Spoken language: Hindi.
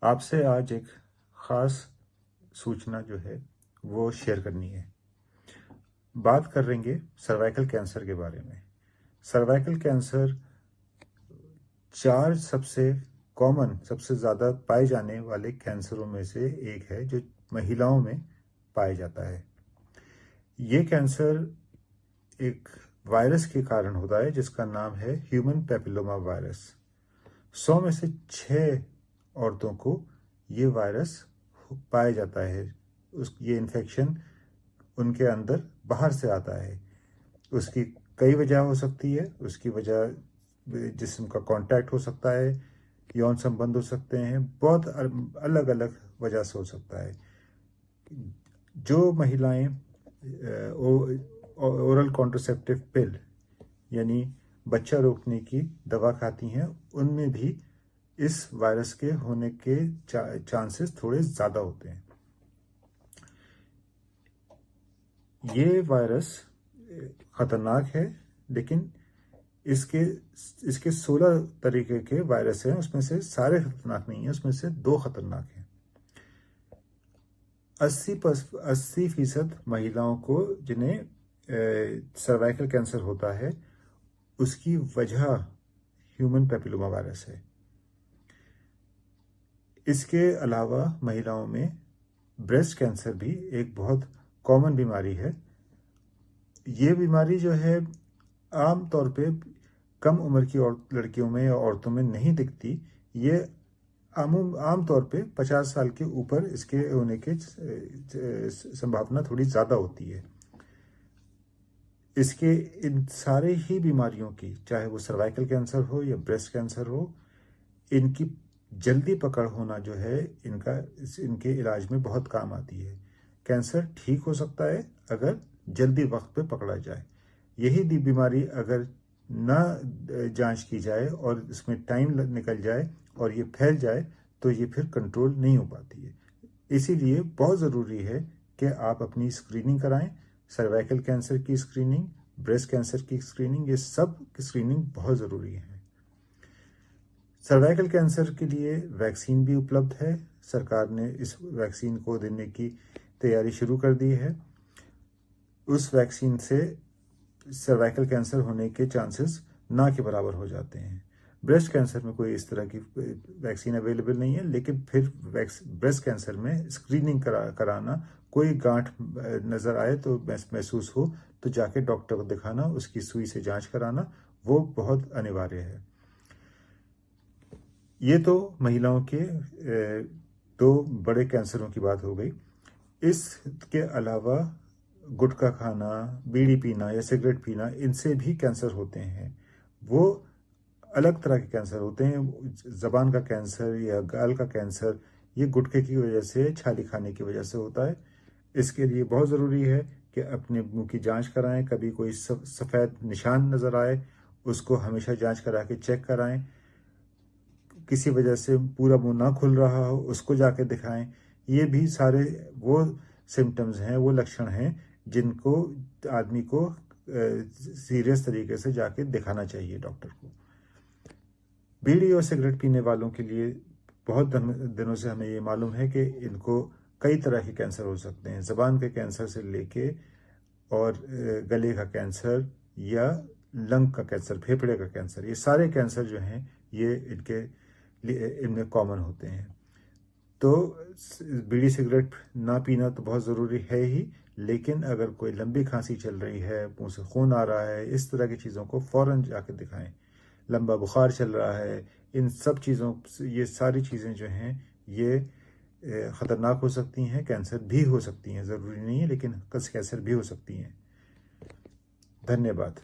आपसे आज एक ख़ास सूचना जो है वो शेयर करनी है। बात करेंगे सर्वाइकल कैंसर के बारे में। सर्वाइकल कैंसर 4 सबसे कॉमन, सबसे ज़्यादा पाए जाने वाले कैंसरों में से एक है जो महिलाओं में पाया जाता है। ये कैंसर एक वायरस के कारण होता है जिसका नाम है ह्यूमन पैपिलोमा वायरस। 100 में से 6 औरतों को ये वायरस पाया जाता है। ये इन्फेक्शन उनके अंदर बाहर से आता है। उसकी कई वजह हो सकती है। उसकी वजह जिस्म का कांटेक्ट हो सकता है, यौन संबंध हो सकते हैं, बहुत अलग अलग वजह से हो सकता है। जो महिलाएं ओरल कॉन्ट्रासेप्टिव पिल यानी बच्चा रोकने की दवा खाती हैं, उनमें भी इस वायरस के होने के चांसेस थोड़े ज़्यादा होते हैं। ये वायरस ख़तरनाक है, लेकिन इसके 16 तरीके के वायरस हैं। उसमें से सारे खतरनाक नहीं हैं, उसमें से 2 खतरनाक हैं। 80% महिलाओं को जिन्हें सर्वाइकल कैंसर होता है, उसकी वजह ह्यूमन पैपिलोमा वायरस है। इसके अलावा महिलाओं में ब्रेस्ट कैंसर भी एक बहुत कॉमन बीमारी है। ये बीमारी जो है आम तौर पे कम उम्र की लड़कियों में या औरतों में नहीं दिखती। ये आम तौर पे 50 साल के ऊपर इसके होने की संभावना थोड़ी ज़्यादा होती है। इसके इन सारे ही बीमारियों की, चाहे वो सर्वाइकल कैंसर हो या ब्रेस्ट कैंसर हो, इनकी जल्दी पकड़ होना जो है इनके इलाज में बहुत काम आती है। कैंसर ठीक हो सकता है अगर जल्दी वक्त पे पकड़ा जाए। यही बीमारी अगर ना जांच की जाए और इसमें टाइम निकल जाए और ये फैल जाए तो ये फिर कंट्रोल नहीं हो पाती है। इसीलिए बहुत ज़रूरी है कि आप अपनी स्क्रीनिंग कराएं। सर्वाइकल कैंसर की स्क्रीनिंग, ब्रेस्ट कैंसर की स्क्रीनिंग, ये सब की स्क्रीनिंग बहुत ज़रूरी है। सर्वाइकल कैंसर के लिए वैक्सीन भी उपलब्ध है। सरकार ने इस वैक्सीन को देने की तैयारी शुरू कर दी है। उस वैक्सीन से सर्वाइकल कैंसर होने के चांसेस ना के बराबर हो जाते हैं। ब्रेस्ट कैंसर में कोई इस तरह की वैक्सीन अवेलेबल नहीं है, लेकिन फिर ब्रेस्ट कैंसर में स्क्रीनिंग कराना, कोई गांठ नज़र आए तो महसूस हो तो जाके डॉक्टर को दिखाना, उसकी सुई से जांच कराना, वो बहुत अनिवार्य है। ये तो महिलाओं के 2 बड़े कैंसरों की बात हो गई। इसके अलावा गुटखा खाना, बीड़ी पीना या सिगरेट पीना, इनसे भी कैंसर होते हैं। वो अलग तरह के कैंसर होते हैं। ज़बान का कैंसर या गाल का कैंसर ये गुटखे की वजह से, छाली खाने की वजह से होता है। इसके लिए बहुत ज़रूरी है कि अपने मुंह की जांच कराएं। कभी कोई सफ़ेद निशान नज़र आए, उसको हमेशा जांच करा के चेक कराएं। किसी वजह से पूरा मुंह ना खुल रहा हो, उसको जाके दिखाएं। ये भी सारे वो सिम्टम्स हैं, वो लक्षण हैं जिनको आदमी को सीरियस तरीके से जाके दिखाना चाहिए डॉक्टर को। बीड़ी और सिगरेट पीने वालों के लिए बहुत दिनों से हमें ये मालूम है कि इनको कई तरह के कैंसर हो सकते हैं। ज़बान के कैंसर से लेके और गले का कैंसर या लंग का कैंसर, फेफड़े का कैंसर, ये सारे कैंसर जो हैं ये इनमें कॉमन होते हैं। तो बीड़ी सिगरेट ना पीना तो बहुत ज़रूरी है ही, लेकिन अगर कोई लंबी खांसी चल रही है, मुंह से खून आ रहा है, इस तरह की चीज़ों को फ़ौरन जाके दिखाएं। लंबा बुखार चल रहा है, इन सब चीज़ों, ये सारी चीज़ें जो हैं ये ख़तरनाक हो सकती हैं, कैंसर भी हो सकती हैं। ज़रूरी नहीं है, लेकिन कैंसर भी हो सकती हैं। धन्यवाद।